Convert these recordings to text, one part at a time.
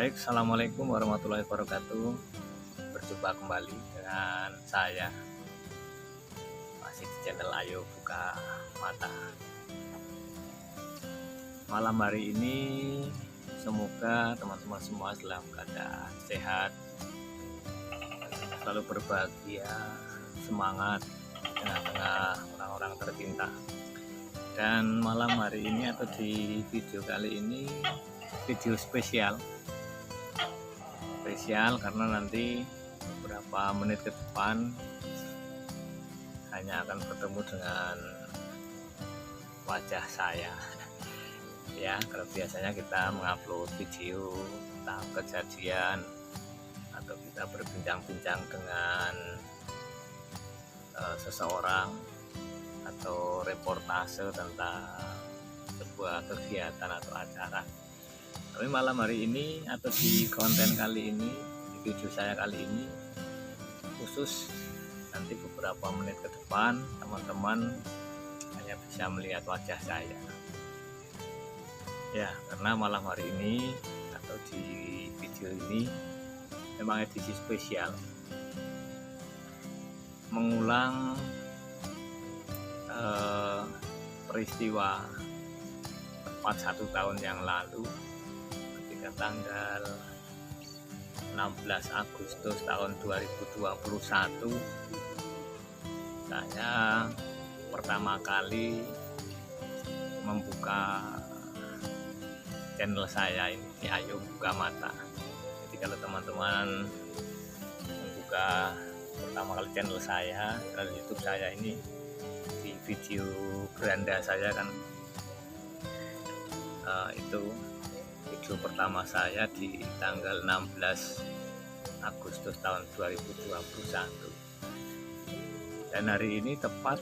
Baik, assalamualaikum warahmatullahi wabarakatuh. Berjumpa kembali dengan saya masih di channel Ayo Buka Mata. Malam hari ini semoga teman-teman semua dalam keadaan sehat, selalu berbahagia, semangat di tengah-tengah orang-orang tercinta. Dan malam hari ini atau di video kali ini video spesial karena nanti beberapa menit ke depan hanya akan bertemu dengan wajah saya ya. Kalau biasanya kita mengupload video tentang kejadian atau kita berbincang-bincang dengan seseorang atau reportase tentang sebuah kegiatan atau acara. Tapi malam hari ini atau di konten kali ini, di video saya kali ini, khusus nanti beberapa menit ke depan teman-teman hanya bisa melihat wajah saya ya, karena malam hari ini atau di video ini memang edisi spesial mengulang peristiwa tepat 1 tahun yang lalu, ketika tanggal 16 Agustus tahun 2021 saya pertama kali membuka channel saya ini di Ayo Buka Mata. Jadi kalau teman-teman membuka pertama kali channel saya, channel YouTube saya ini, di video beranda saya kan itu video pertama saya di tanggal 16 Agustus tahun 2021, dan hari ini tepat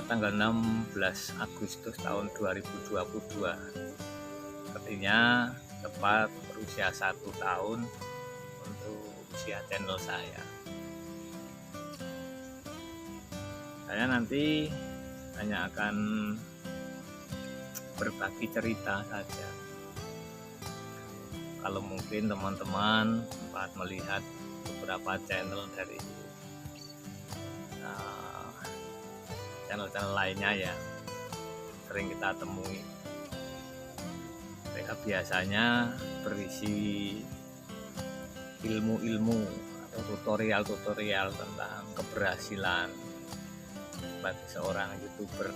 tanggal 16 Agustus tahun 2022, artinya tepat berusia 1 tahun untuk usia channel saya. Saya nanti hanya akan berbagi cerita saja. Kalau mungkin teman-teman sempat melihat beberapa channel dari channel-channel lainnya ya, sering kita temui, mereka biasanya berisi ilmu-ilmu atau tutorial-tutorial tentang keberhasilan bagi seorang YouTuber.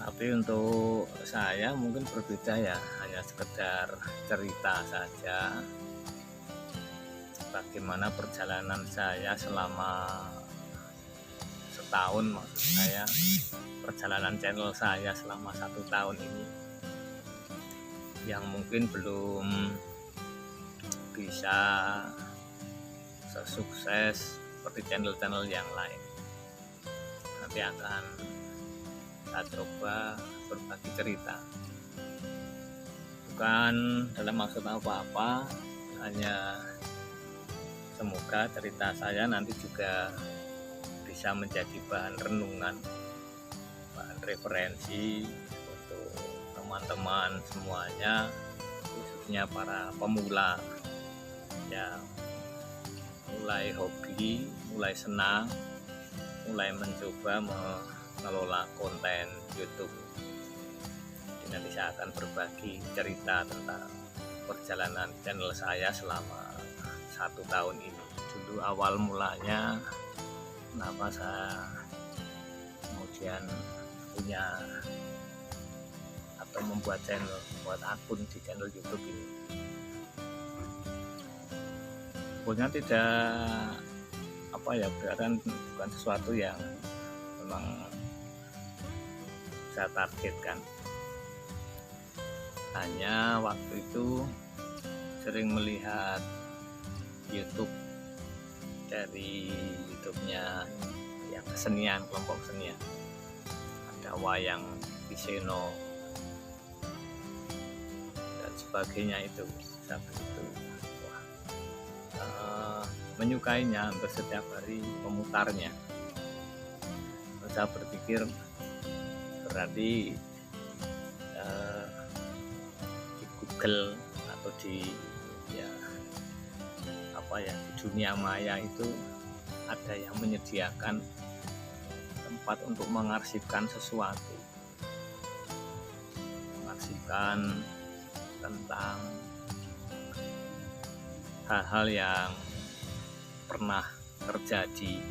Tapi untuk saya mungkin berbeda ya, hanya sekedar cerita saja bagaimana perjalanan saya selama setahun, maksud saya perjalanan channel saya selama 1 tahun ini, yang mungkin belum bisa sesukses seperti channel-channel yang lain. Nanti akan saya coba berbagi cerita, bukan dalam maksud apa-apa, hanya semoga cerita saya nanti juga bisa menjadi bahan renungan, bahan referensi untuk teman-teman semuanya, khususnya para pemula yang mulai hobi, mulai senang, mulai mencoba mengelola konten YouTube. Jadi nanti saya akan berbagi cerita tentang perjalanan channel saya selama 1 tahun ini. Dulu awal mulanya kenapa saya kemudian punya atau membuat channel, buat akun di channel YouTube ini. Pokoknya tidak bukan sesuatu yang memang saya targetkan. Hanya waktu itu sering melihat YouTube dari YouTube-nya yang kesenian, kelompok kesenian, ada Wayang Piseno dan sebagainya itu. Saya begitu menyukainya, hampir setiap hari memutarnya. Saya berpikir berarti Google atau di ya di dunia maya itu ada yang menyediakan tempat untuk mengarsipkan sesuatu, mengarsipkan tentang hal-hal yang pernah terjadi,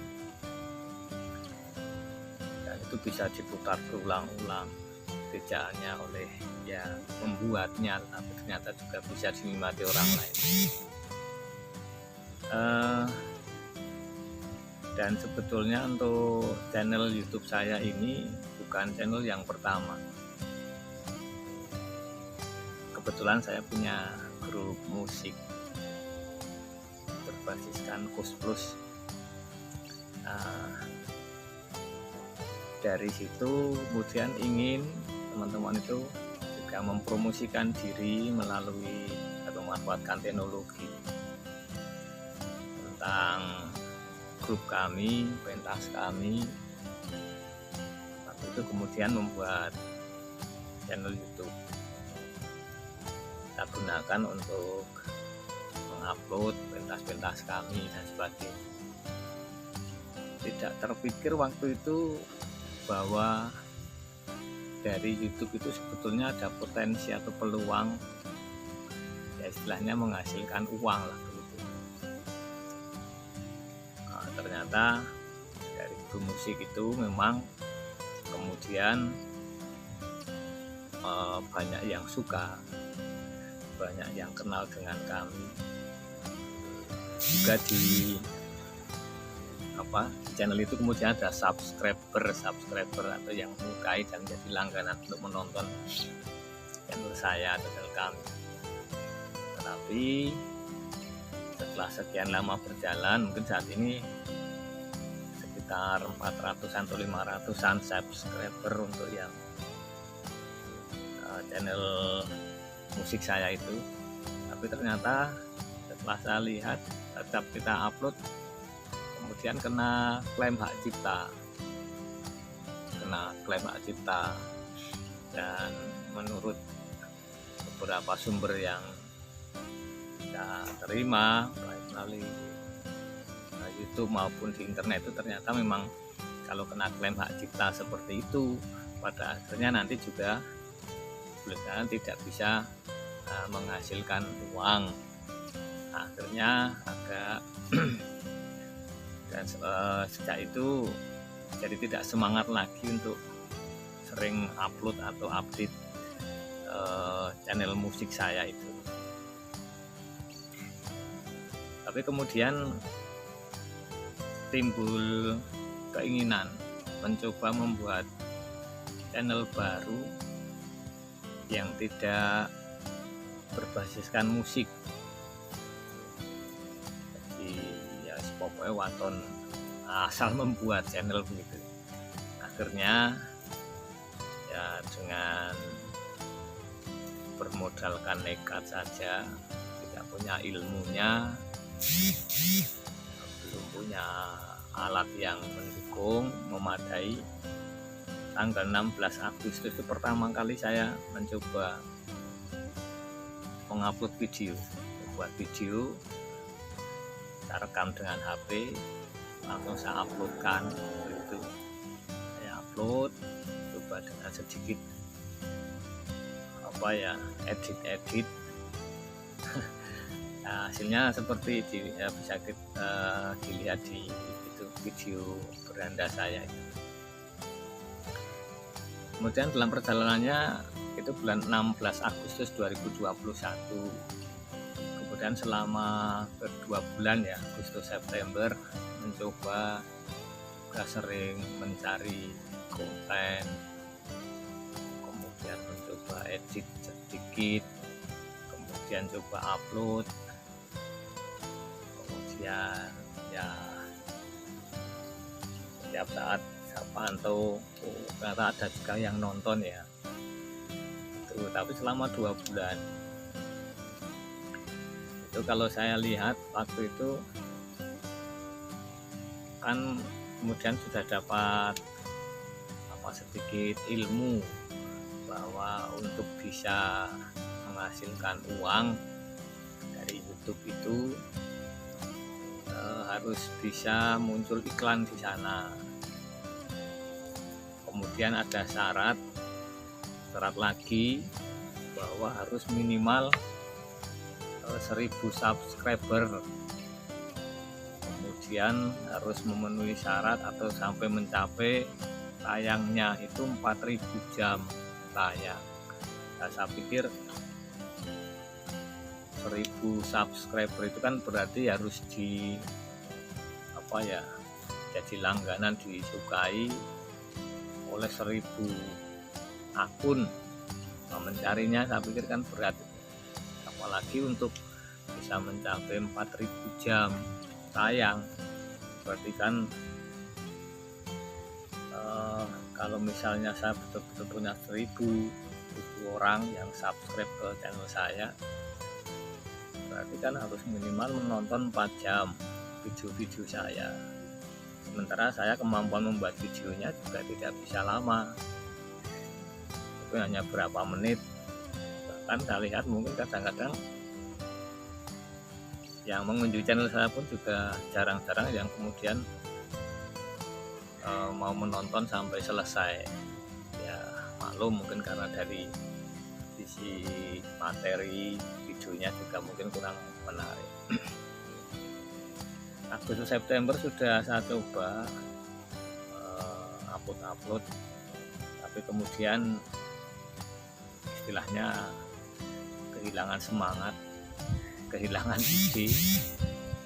dan itu bisa diputar berulang-ulang. Tidak hanya oleh yang membuatnya, tapi ternyata juga bisa dinikmati orang lain. Dan sebetulnya untuk channel YouTube saya ini bukan channel yang pertama. Kebetulan saya punya grup musik berbasiskan Kus Plus. Dari situ kemudian ingin teman-teman itu juga mempromosikan diri melalui atau memanfaatkan teknologi tentang grup kami, pentas kami. Waktu itu kemudian membuat channel YouTube. Kita gunakan untuk mengupload pentas-pentas kami dan sebagainya. Tidak terpikir waktu itu bahwa dari YouTube itu sebetulnya ada potensi atau peluang, ya istilahnya menghasilkan uang lah begitu. Ternyata dari grup musik itu memang kemudian banyak yang suka, banyak yang kenal dengan kami. Juga di channel itu kemudian ada subscriber atau yang menyukai dan jadi langganan untuk menonton channel saya, channel kami. Tetapi setelah sekian lama berjalan, mungkin saat ini sekitar 400-an atau 500-an subscriber untuk yang channel musik saya itu. Tapi ternyata setelah saya lihat, setiap kita upload kemudian kena klaim hak cipta, dan menurut beberapa sumber yang kita terima baik melalui YouTube maupun di internet, itu ternyata memang kalau kena klaim hak cipta seperti itu, pada akhirnya nanti juga tidak bisa menghasilkan uang. Akhirnya agak dan sejak itu jadi tidak semangat lagi untuk sering upload atau update channel musik saya itu. Tapi kemudian timbul keinginan mencoba membuat channel baru yang tidak berbasiskan musik. Pokoknya waton asal membuat channel begitu. Akhirnya ya dengan bermodalkan nekat saja, tidak punya ilmunya, belum punya alat yang mendukung memadai. Tanggal 16 Agustus itu pertama kali saya mencoba mengupload video, membuat video. Saya rekam dengan HP, langsung saya uploadkan itu. Saya upload, coba dengan sedikit edit. Nah, hasilnya seperti bisa dilihat di itu video beranda saya itu. Kemudian dalam perjalanannya itu bulan 16 Agustus 2021. Kemudian selama 2 bulan ya, Agustus September, mencoba juga sering mencari konten, kemudian mencoba edit sedikit, kemudian coba upload, kemudian ya setiap saat saya pantau ternyata ada juga yang nonton ya itu. Tapi selama 2 bulan itu kalau saya lihat waktu itu kan kemudian sudah dapat sedikit ilmu bahwa untuk bisa menghasilkan uang dari YouTube itu harus bisa muncul iklan di sana. Kemudian ada syarat lagi bahwa harus minimal 1000 subscriber. Kemudian harus memenuhi syarat atau sampai mencapai tayangnya itu 4000 jam tayang. Nah, saya pikir 1000 subscriber itu kan berarti harus jadi langganan, disukai oleh 1000 akun. Nah, mencarinya saya pikir kan berat, apalagi untuk bisa mencapai 4000 jam tayang. Berarti kan kalau misalnya saya betul-betul punya 1000 orang yang subscribe ke channel saya, berarti kan harus minimal menonton 4 jam video-video saya. Sementara saya kemampuan membuat videonya juga tidak bisa lama, itu hanya berapa menit. Bahkan saya lihat mungkin kadang-kadang yang mengunjungi channel saya pun juga jarang-jarang yang kemudian mau menonton sampai selesai. Ya maklum, mungkin karena dari sisi materi videonya juga mungkin kurang menarik. Agustus September sudah saya coba upload, tapi kemudian istilahnya kehilangan semangat, kehilangan ide,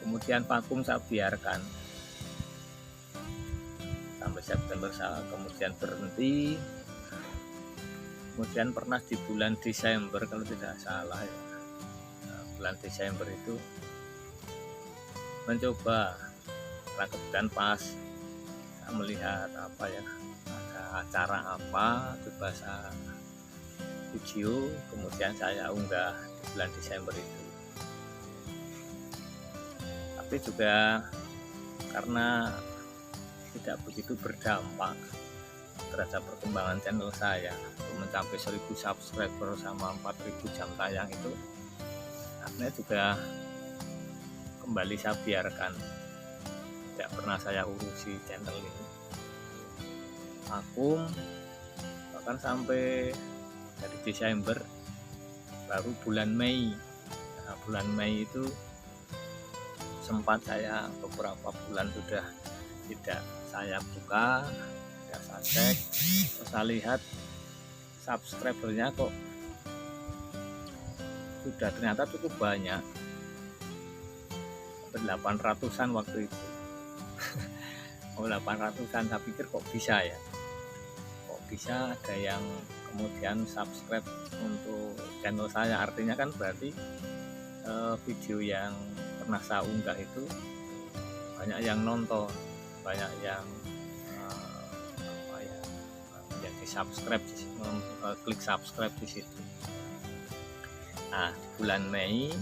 kemudian vakum, saya biarkan sampai September. Saya kemudian berhenti. Kemudian pernah di bulan Desember kalau tidak salah ya, bulan Desember itu mencoba, karena kemudian pas saya melihat ada acara coba saya video, kemudian saya unggah di bulan Desember itu. Tapi juga karena tidak begitu berdampak terhadap perkembangan channel saya untuk mencapai 1000 subscriber sama 4000 jam tayang itu, akhirnya juga kembali saya biarkan, tidak pernah saya urusi channel ini, vakum. Bahkan sampai dari Desember, baru bulan Mei. Nah, bulan Mei itu sempat saya beberapa bulan sudah tidak saya buka, tidak saya cek, terus saya lihat subscribernya kok sudah ternyata cukup banyak, 800-an waktu itu. 800-an, saya pikir kok bisa ya, kok bisa ada yang kemudian subscribe untuk channel saya. Artinya kan berarti video yang pernah saya unggah itu banyak yang nonton, banyak yang menjadi subscribe, klik subscribe di situ. Nah, di bulan Mei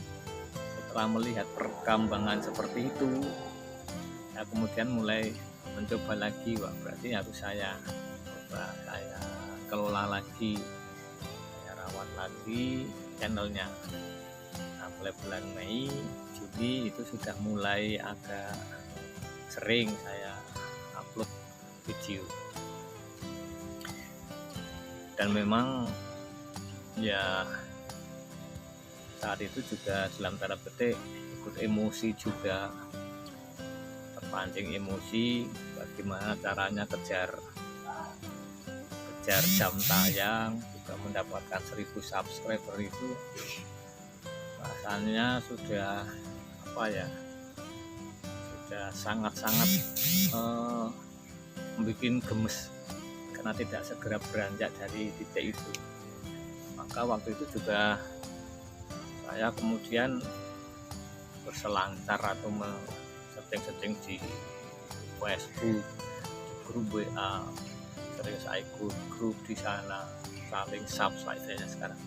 setelah melihat perkembangan seperti itu, saya kemudian mulai mencoba lagi. Wah, berarti harus saya kelola lagi, saya rawat lagi channelnya. Nah, mulai bulan Mei, Juni itu sudah mulai agak sering saya upload video. Dan memang ya saat itu juga dalam tanda petik ikut emosi juga, terpancing emosi, bagaimana caranya kejar jam tayang, juga mendapatkan 1000 subscriber itu rasanya sudah sudah sangat-sangat membuat gemes karena tidak segera beranjak dari titik itu. Maka waktu itu juga saya kemudian berselancar atau setting di Facebook, di grup WA, sering saya ikut grup di sana, saling subscribe sekarang,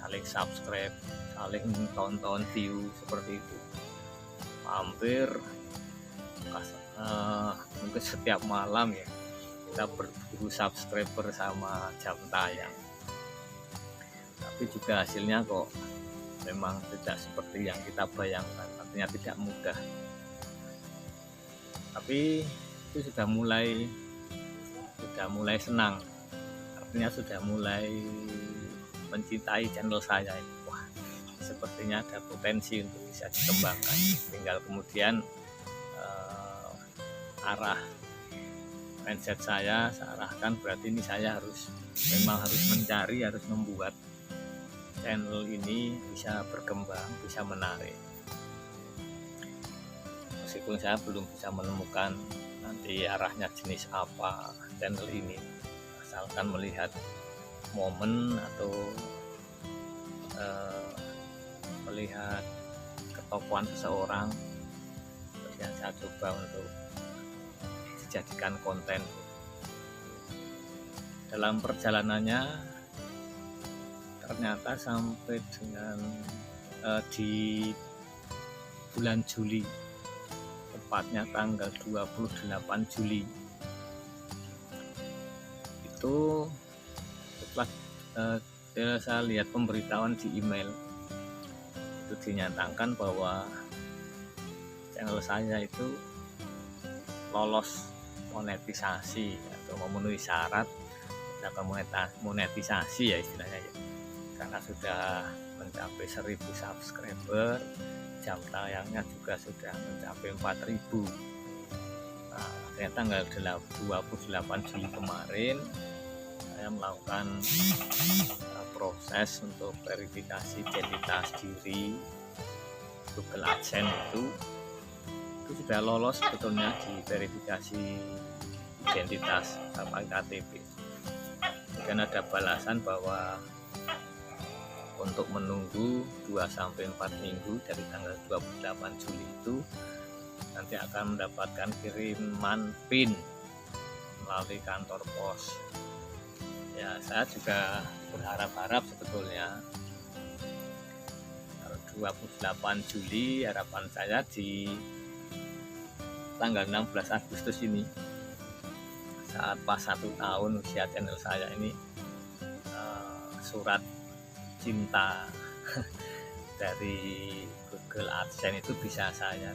saling subscribe, saling tonton, view, seperti itu. Hampir mungkin setiap malam ya kita berburu subscriber sama jam tayang. Nah, tapi juga hasilnya kok memang tidak seperti yang kita bayangkan, artinya tidak mudah. Tapi itu sudah mulai senang, artinya sudah mulai mencintai channel saya. Wah, sepertinya ada potensi untuk bisa dikembangkan, tinggal kemudian arah mindset saya arahkan, berarti ini saya memang harus mencari, harus membuat channel ini bisa berkembang, bisa menarik. Meskipun saya belum bisa menemukan nanti arahnya jenis apa channel ini, asalkan melihat momen atau melihat ketokohan seseorang, terus yang saya coba untuk dijadikan konten. Dalam perjalanannya ternyata sampai dengan di bulan Juli, tepatnya tanggal 28 Juli itu, setelah saya lihat pemberitahuan di email itu dinyatakan bahwa channel saya itu lolos monetisasi atau memenuhi syarat monetisasi ya istilahnya ya, karena sudah mencapai 1000 subscriber, jam tayangnya juga sudah mencapai 4000. Nah, ternyata tanggal 28 Juli kemarin saya melakukan proses untuk verifikasi identitas diri Google AdSense itu sudah lolos sebetulnya di verifikasi identitas sama KTP. Dan ada balasan bahwa untuk menunggu 2-4 minggu dari tanggal 28 Juli itu nanti akan mendapatkan kiriman PIN melalui kantor pos. Ya, saya juga berharap sebetulnya 28 Juli harapan saya di tanggal 16 Agustus ini, saat pas 1 tahun usia channel saya ini, surat cinta dari Google AdSense itu bisa saya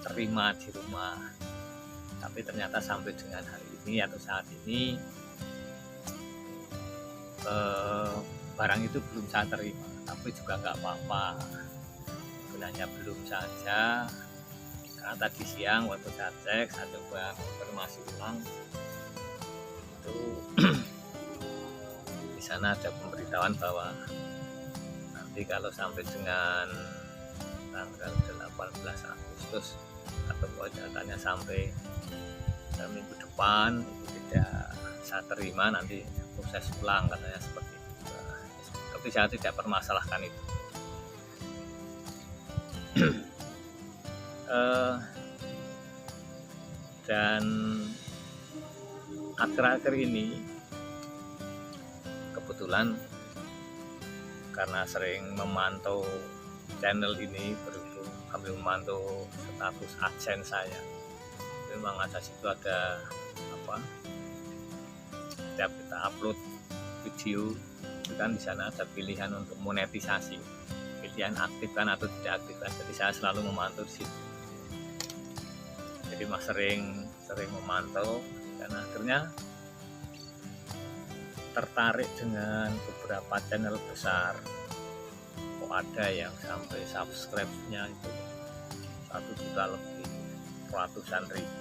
terima di rumah. Tapi ternyata sampai dengan hari ini atau saat ini barang itu belum saya terima, tapi juga nggak apa-apa, gunanya belum saja. Karena tadi siang waktu saya cek, saya coba konfirmasi ulang itu di sana ada pemberitahuan bahwa nanti kalau sampai dengan tanggal 18 Agustus atau kejahatannya sampai minggu depan itu tidak saya terima, nanti proses ulang katanya seperti itu. Tapi saya tidak permasalahkan itu. Dan akhir-akhir ini kebetulan karena sering memantau channel ini, berhubung kami memantau status AdSense saya, memang situ ada setiap kita upload video itu kan di sana ada pilihan untuk monetisasi, pilihan aktifkan atau tidak aktifkan. Jadi saya selalu memantau di situ. Jadi mas sering memantau, dan akhirnya tertarik dengan beberapa channel besar. Kok ada yang sampai subscribe-nya itu 1 juta lebih, ratusan ribu.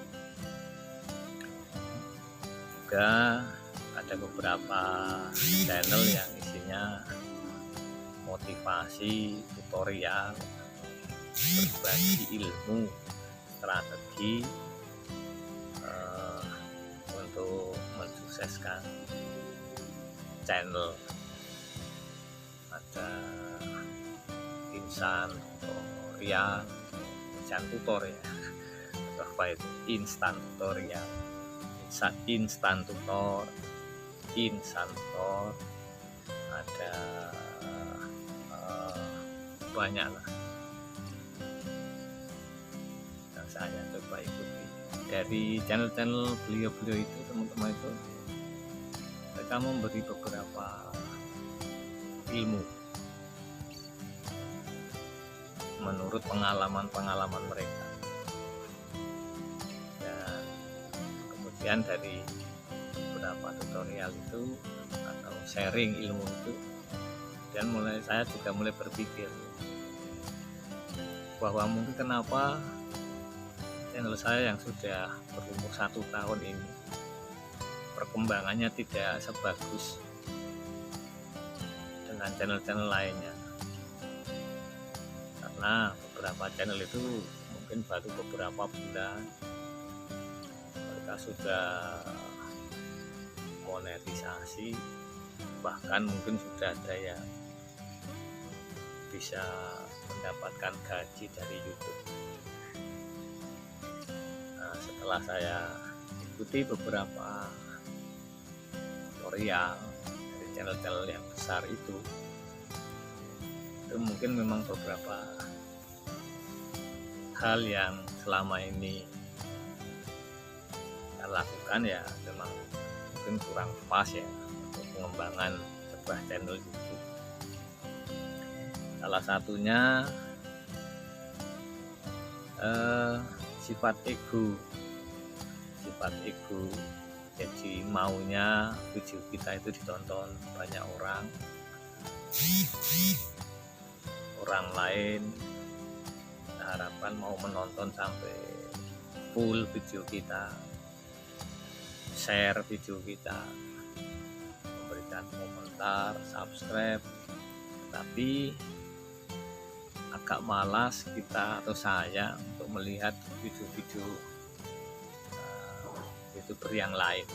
Juga ada beberapa channel yang isinya motivasi, tutorial, berbagi ilmu, strategi untuk mensukseskan channel. Ada instan tutorial atau apa itu, instan tutorial, instan tutor, ada banyak lah yang saya coba ikuti dari channel-channel beliau-beliau itu. Teman-teman itu mereka memberi beberapa ilmu menurut pengalaman mereka. Dan kemudian dari beberapa tutorial itu atau sharing ilmu itu, dan saya juga mulai berpikir bahwa mungkin kenapa channel saya yang sudah berumur 1 tahun ini perkembangannya tidak sebagus dengan channel-channel lainnya, karena beberapa channel itu mungkin baru beberapa bulan mereka sudah monetisasi, bahkan mungkin sudah ada yang bisa mendapatkan gaji dari YouTube. Nah, setelah saya ikuti beberapa tutorial dari channel-channel yang besar itu mungkin memang beberapa hal yang selama ini saya lakukan ya memang mungkin kurang pas ya untuk pengembangan sebuah channel YouTube. Salah satunya sifat ego. Jadi maunya video kita itu ditonton banyak orang lain, kita harapkan mau menonton sampai full video kita, share video kita, memberikan komentar, subscribe. Tapi agak malas kita atau saya untuk melihat video-video YouTuber yang lain,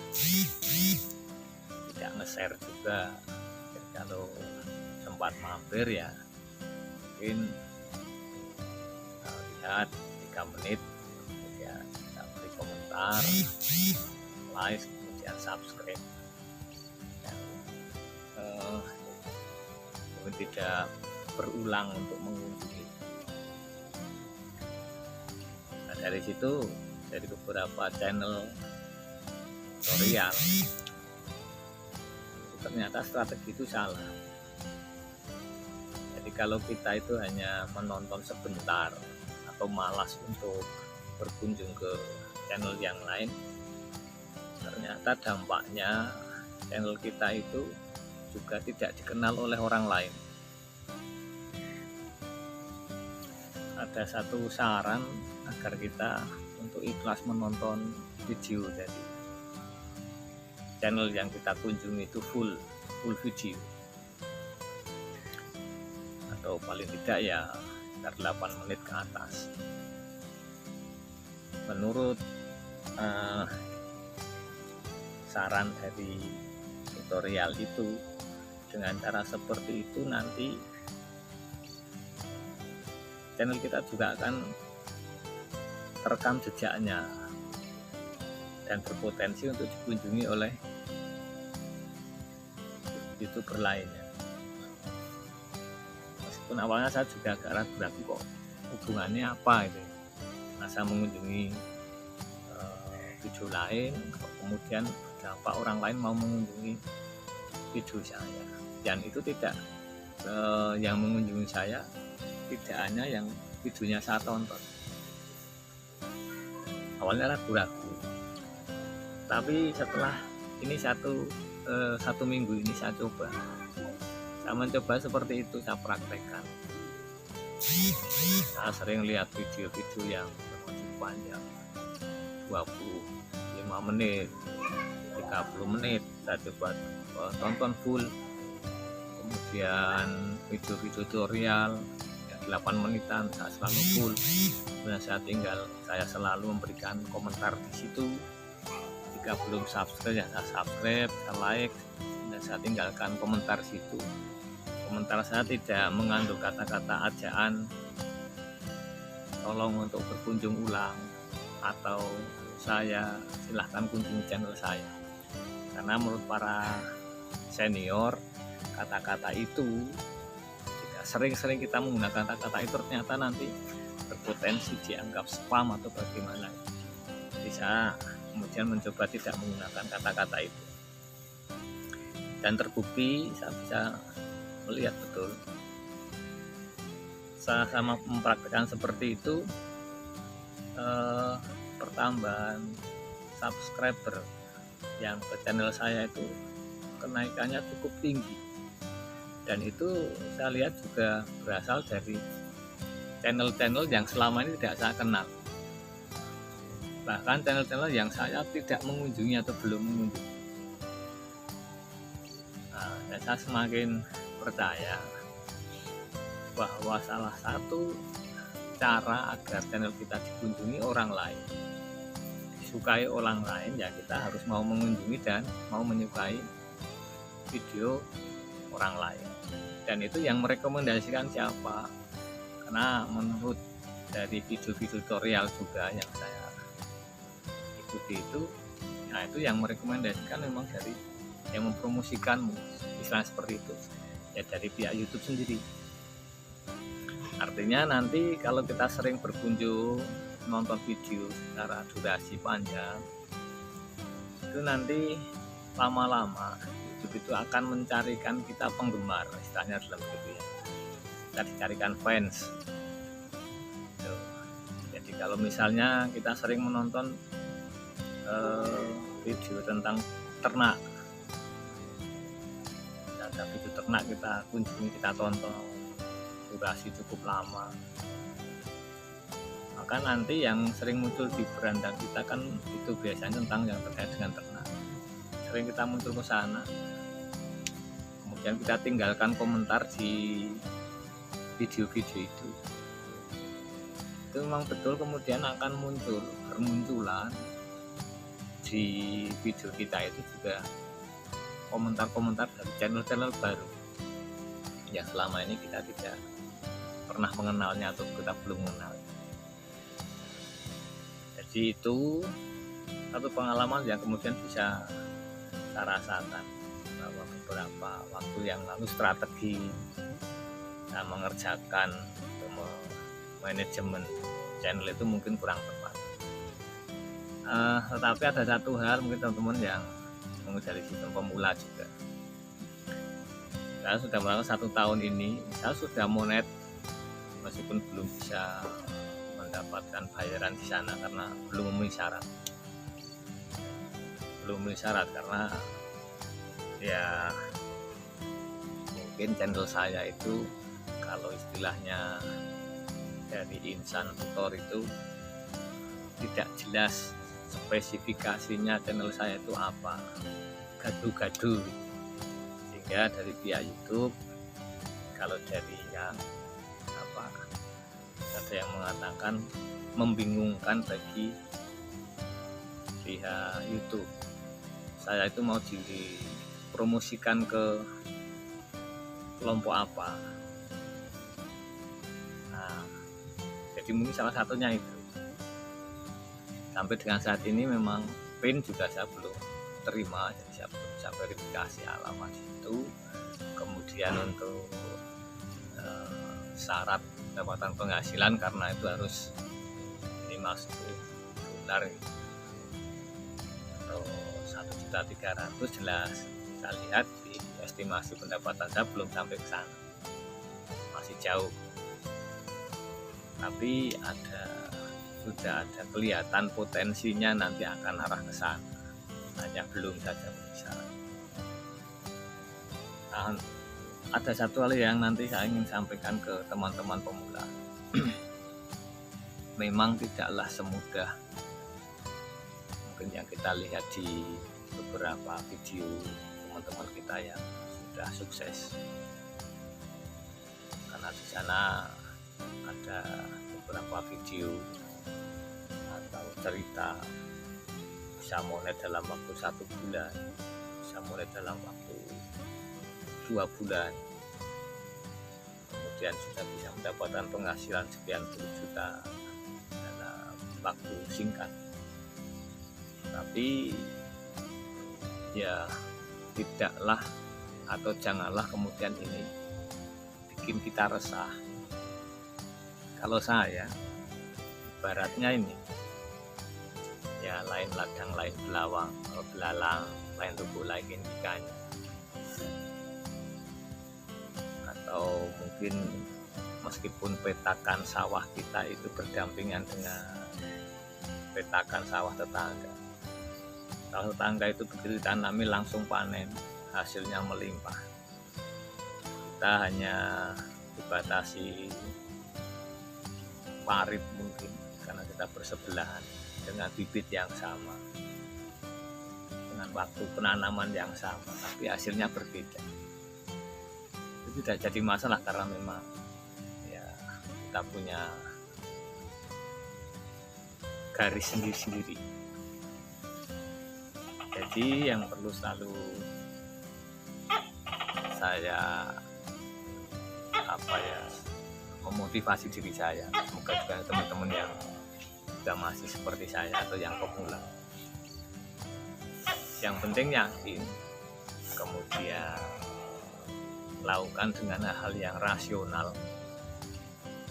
tidak nge-share juga. Jadi kalau sempat mampir ya mungkin lihat 3 menit, kemudian kita beri komentar, like, kemudian subscribe. Mungkin tidak berulang untuk mengunjungi. Nah, dari situ, dari beberapa channel tutorial, ternyata strategi itu salah. Jadi kalau kita itu hanya menonton sebentar atau malas untuk berkunjung ke channel yang lain, ternyata dampaknya channel kita itu juga tidak dikenal oleh orang lain. Ada satu saran agar kita untuk ikhlas menonton video dari channel yang kita kunjungi itu full video, atau paling tidak ya sekitar 8 menit ke atas. Menurut saran dari tutorial itu, dengan cara seperti itu nanti channel kita juga akan terekam jejaknya dan berpotensi untuk dikunjungi oleh YouTuber lainnya. Meskipun awalnya saya juga agak ragu kok hubungannya apa itu, masa mengunjungi video lain kok kemudian berdampak orang lain mau mengunjungi video saya, dan itu tidak yang mengunjungi saya tidak hanya yang videonya saya tonton. Awalnya ragu-ragu, tapi setelah ini satu minggu ini saya mencoba seperti itu, saya praktekkan. Saya sering lihat video-video yang lebih panjang, 25 menit, 30 menit, saya coba tonton full. Kemudian video-video tutorial 8 menitan saya selalu full. Kemudian saya selalu memberikan komentar di situ. Jika belum subscribe ya saya subscribe, saya like, dan saya tinggalkan komentar situ. Komentar saya tidak mengandung kata-kata ajaan tolong untuk berkunjung ulang atau saya silahkan kunjungi channel saya, karena menurut para senior kata-kata itu, jika sering-sering kita menggunakan kata-kata itu, ternyata nanti berpotensi dianggap spam atau bagaimana. Jadi saya kemudian mencoba tidak menggunakan kata-kata itu, dan terbukti saya bisa melihat betul sama mempraktikkan seperti itu, pertambahan subscriber yang ke channel saya itu kenaikannya cukup tinggi, dan itu saya lihat juga berasal dari channel-channel yang selama ini tidak saya kenal, bahkan channel-channel yang saya tidak mengunjungi atau belum mengunjungi. Dan saya semakin percaya bahwa salah satu cara agar channel kita dikunjungi orang lain, disukai orang lain, ya kita harus mau mengunjungi dan mau menyukai video orang lain. Dan itu yang merekomendasikan siapa? Karena menurut dari video-video tutorial juga yang saya ikuti itu, nah itu yang merekomendasikan memang dari yang mempromosikanmu, istilah seperti itu ya, dari pihak YouTube sendiri. Artinya nanti kalau kita sering berkunjung nonton video secara durasi panjang, itu nanti lama-lama YouTube itu akan mencarikan kita penggemar, istilahnya dalam gitu ya, kita dicarikan fans. Jadi kalau misalnya kita sering menonton video tentang ternak, ada video ternak kita kunjungi, kita tonton durasi cukup lama, maka nanti yang sering muncul di beranda kita kan itu biasanya tentang yang terkait dengan ternak. Sering kita muncul ke sana, kemudian kita tinggalkan komentar di video-video itu memang betul kemudian akan bermunculan di video kita itu juga komentar-komentar dari channel-channel baru yang selama ini kita tidak pernah mengenalnya atau kita belum mengenal. Jadi itu satu pengalaman yang kemudian bisa saya rasakan, bahwa beberapa waktu yang lalu strategi saya mengerjakan untuk manajemen channel itu mungkin kurang tepat. Tetapi ada satu hal mungkin teman-teman yang dari sistem pemula juga, saya sudah melakukan 1 tahun ini, saya sudah monet meskipun belum bisa mendapatkan bayaran di sana karena belum memenuhi syarat karena ya mungkin channel saya itu kalau istilahnya dari insan tutor itu tidak jelas spesifikasinya channel saya itu apa, gaduh-gaduh, sehingga dari pihak YouTube kalau dari yang ada yang mengatakan membingungkan bagi pihak YouTube, saya itu mau dipromosikan ke kelompok apa. Nah, jadi mungkin salah satunya itu. Sampai dengan saat ini memang PIN juga saya belum terima, jadi saya belum bisa verifikasi alamat itu. Kemudian untuk syarat pendapatan penghasilan, karena itu harus minimal $10 atau 1.300.000, jelas saya lihat di estimasi pendapatan saya belum sampai ke sana, masih jauh. Tapi sudah ada kelihatan potensinya nanti akan arah ke sana, hanya belum saja bisa. Nah, ada satu hal yang nanti saya ingin sampaikan ke teman-teman pemula. Memang tidaklah semudah mungkin yang kita lihat di beberapa video teman-teman kita yang sudah sukses, karena di sana ada beberapa video atau cerita bisa monet dalam waktu 1 bulan, bisa monet dalam waktu 2 bulan, kemudian sudah bisa mendapatkan penghasilan sekian puluh juta dalam waktu singkat. Tapi ya tidaklah atau janganlah kemudian ini bikin kita resah. Kalau saya ibaratnya ini ya, lain ladang lain belawang, kalau belalang lain tubuh lain ikannya. mungkin meskipun petakan sawah kita itu berdampingan dengan petakan sawah tetangga. Sawah tetangga itu begitu ditanami langsung panen, hasilnya melimpah. Kita hanya dibatasi parit mungkin karena kita bersebelahan dengan bibit yang sama, dengan waktu penanaman yang sama, tapi hasilnya berbeda. Itu tidak jadi masalah karena memang ya kita punya garis sendiri-sendiri. Jadi yang perlu selalu saya memotivasi diri saya, semoga juga teman-teman yang sudah masih seperti saya atau yang pemula, yang penting yakin, kemudian lakukan dengan hal yang rasional,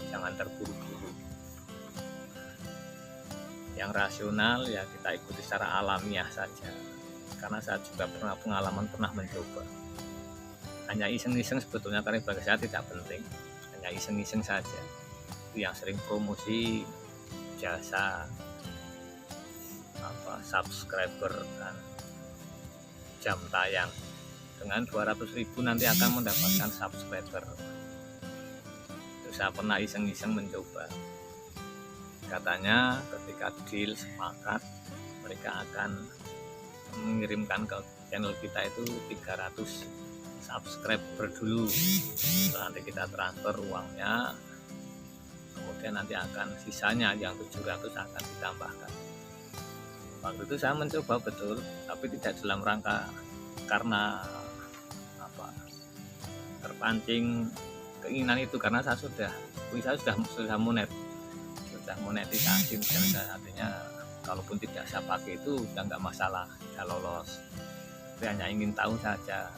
jangan terburu-buru. Yang rasional ya kita ikuti secara alamiah saja, karena saya juga pernah mencoba. Hanya iseng-iseng sebetulnya, karena bagi saya tidak penting, hanya iseng-iseng saja. Itu yang sering promosi jasa subscriber dan jam tayang. Dengan 200.000 nanti akan mendapatkan subscriber. Itu saya pernah iseng-iseng mencoba. Katanya ketika deal sepakat, mereka akan mengirimkan ke channel kita itu 300 subscriber dulu. Nanti kita transfer uangnya, kemudian nanti akan sisanya yang 700 akan ditambahkan. Waktu itu saya mencoba betul, tapi tidak dalam rangka karena terpancing keinginan itu, karena saya sudah monetisasi, dan artinya kalaupun tidak saya pakai itu sudah nggak masalah, tidak lolos. Tapi hanya ingin tahu saja.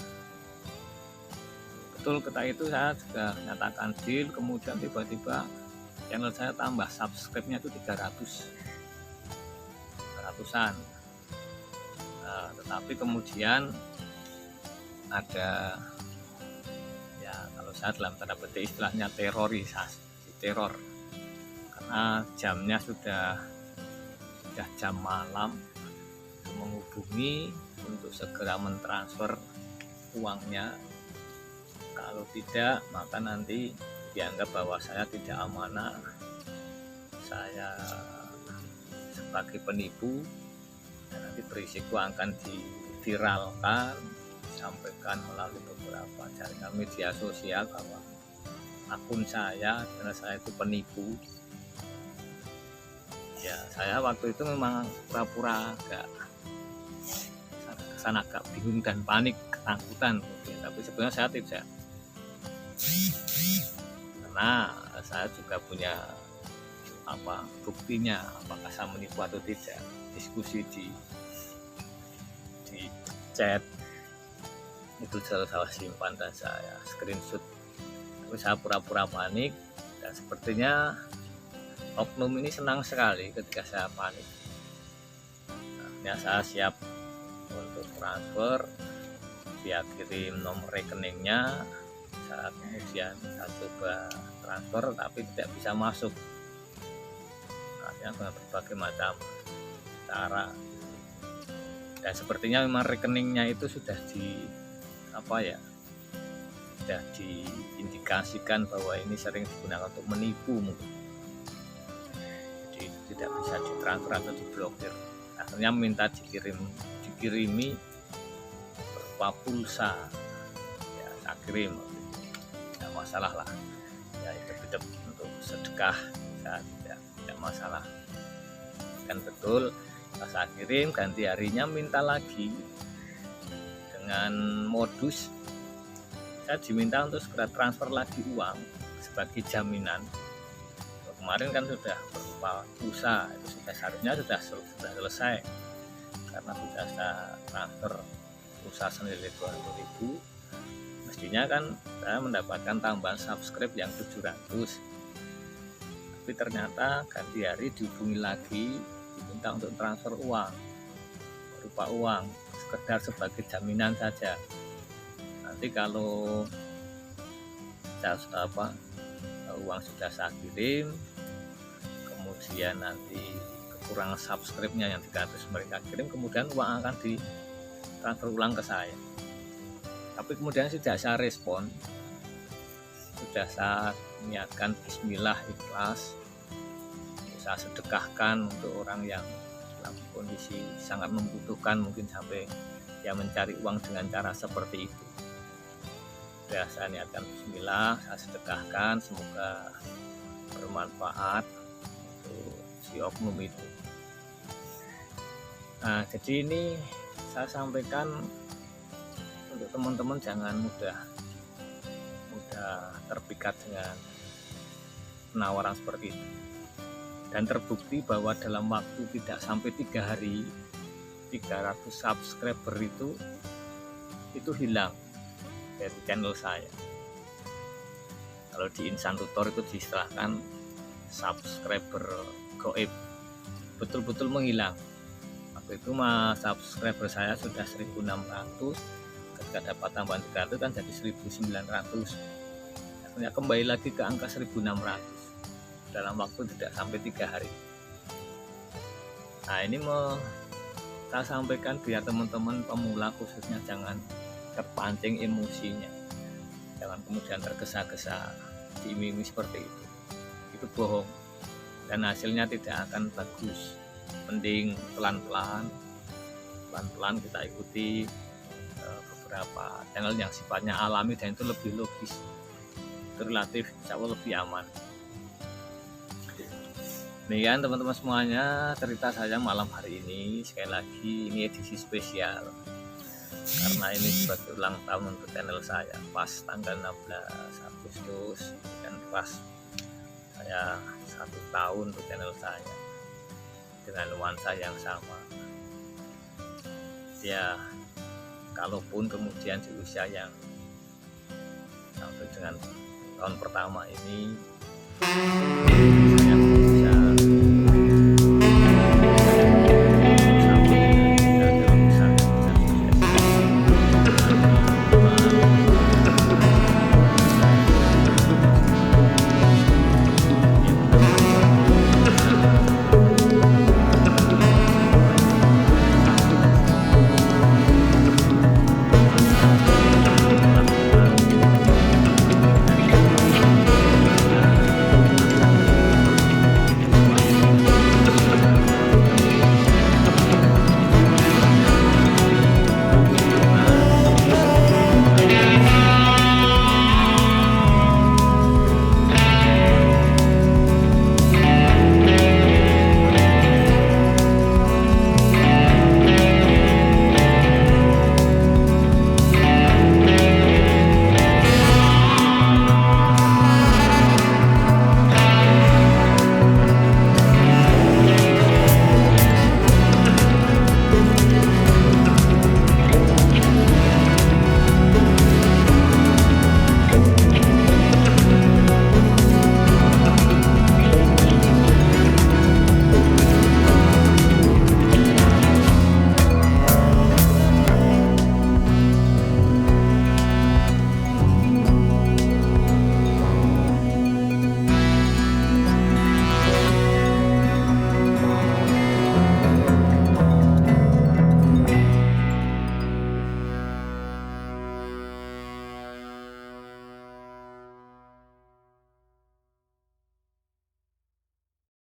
Betul, ketika itu saya juga nyatakan deal, kemudian tiba-tiba channel saya tambah subscribe-nya itu 300-an. Nah, tetapi kemudian ada ya, kalau saya dalam tanda petik istilahnya teror, karena jamnya sudah jam malam, menghubungi untuk segera mentransfer uangnya. Kalau tidak, maka nanti dianggap bahwa saya tidak amanah, saya sebagai penipu, dan nanti berisiko akan diviralkan, disampaikan melalui beberapa jaringan media sosial bahwa akun saya, karena saya itu penipu. Ya, saya waktu itu memang pura-pura agak bingung dan panik, ketakutan, tapi sebenarnya saya tidak, karena saya juga punya buktinya, apakah saya menipu atau tidak. Diskusi di chat itu saya simpan dan saya screenshot. Tapi saya pura-pura panik, dan sepertinya oknum ini senang sekali ketika saya panik. Akhirnya saya siap untuk transfer, dia kirim nomor rekeningnya. Saat kemudian saya coba transfer tapi tidak bisa masuk, dengan berbagai macam cara, dan sepertinya memang rekeningnya itu sudah sudah diindikasikan bahwa ini sering digunakan untuk menipu mungkin. Jadi tidak bisa ditransfer atau diblokir. Akhirnya minta dikirimi berupa pulsa, ya saya kirim, tidak masalah lah, ya hidup untuk sedekah, saya tidak masalah. Kan betul, pas saya kirim, ganti harinya minta lagi dengan modus saya diminta untuk segera transfer lagi uang sebagai jaminan. Kemarin kan sudah berupa pulsa, itu sudah seharusnya sudah selesai, karena sudah saya transfer pulsa senilai 200.000, mestinya kan saya mendapatkan tambahan subscribe yang 700. Tapi ternyata ganti hari dihubungi lagi, diminta untuk transfer uang berupa uang sekedar sebagai jaminan saja. Nanti kalau uang sudah saya kirim, kemudian nanti kekurangan subscribe-nya yang 300 mereka kirim, kemudian uang akan ditransfer ulang ke saya. Tapi kemudian tidak saya respon, sudah saya niatkan bismillah ikhlas, saya sedekahkan untuk orang yang dalam kondisi sangat membutuhkan, mungkin sampai dia mencari uang dengan cara seperti itu. Ya, saya niatkan bismillah, saya sedekahkan, semoga bermanfaat untuk si oknum itu. Nah, jadi ini saya sampaikan untuk teman-teman jangan mudah terpikat dengan penawaran seperti itu. Dan terbukti bahwa dalam waktu tidak sampai 3 hari 300 subscriber itu hilang dari channel saya. Kalau di Insan Tutor itu diistilahkan subscriber goib, betul-betul menghilang. Waktu itu subscriber saya sudah 1.600, ketika dapat tambahan 300 kan jadi 1.900, akhirnya kembali lagi ke angka 1.600 dalam waktu tidak sampai 3 hari. Nah, ini saya sampaikan biar teman-teman pemula khususnya jangan terpancing emosinya, jangan kemudian tergesa-gesa diiming-iming seperti itu bohong dan hasilnya tidak akan bagus. Mending pelan-pelan kita ikuti beberapa channel yang sifatnya alami dan itu lebih logis, itu relatif insya Allah lebih aman. Demikian teman-teman semuanya cerita saya malam hari ini. Sekali lagi ini edisi spesial karena ini sebagai ulang tahun untuk channel saya, pas tanggal 16 Agustus dan pas saya 1 tahun untuk channel saya dengan nuansa yang sama. Ya, kalaupun kemudian di usia yang sampai dengan tahun pertama ini